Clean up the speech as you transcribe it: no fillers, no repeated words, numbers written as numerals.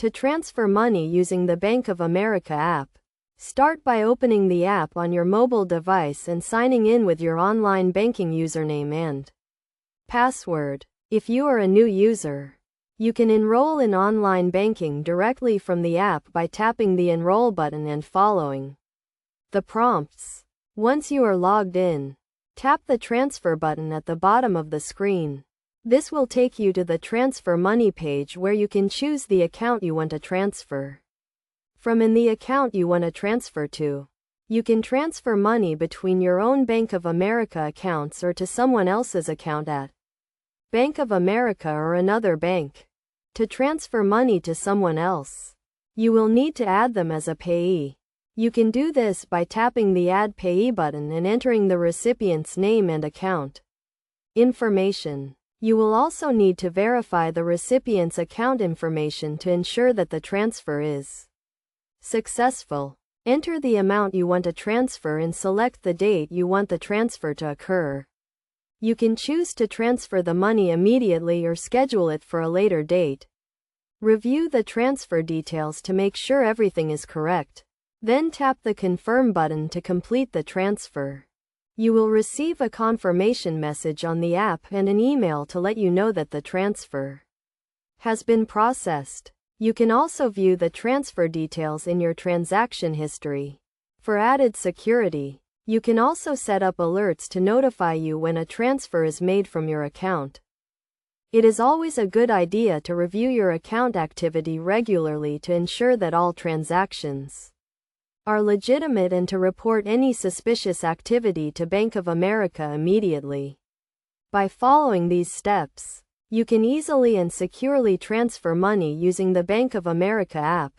To transfer money using the Bank of America app, start by opening the app on your mobile device and signing in with your online banking username and password. If you are a new user, you can enroll in online banking directly from the app by tapping the Enroll button and following the prompts. Once you are logged in, tap the Transfer button at the bottom of the screen. This will take you to the Transfer Money page where you can choose the account you want to transfer from and the account you want to transfer to. You can transfer money between your own Bank of America accounts or to someone else's account at Bank of America or another bank. To transfer money to someone else, you will need to add them as a payee. You can do this by tapping the Add Payee button and entering the recipient's name and account information. You will also need to verify the recipient's account information to ensure that the transfer is successful. Enter the amount you want to transfer and select the date you want the transfer to occur. You can choose to transfer the money immediately or schedule it for a later date. Review the transfer details to make sure everything is correct. Then tap the Confirm button to complete the transfer. You will receive a confirmation message on the app and an email to let you know that the transfer has been processed. You can also view the transfer details in your transaction history. For added security, you can also set up alerts to notify you when a transfer is made from your account. It is always a good idea to review your account activity regularly to ensure that all transactions are legitimate and to report any suspicious activity to Bank of America immediately. By following these steps, you can easily and securely transfer money using the Bank of America app.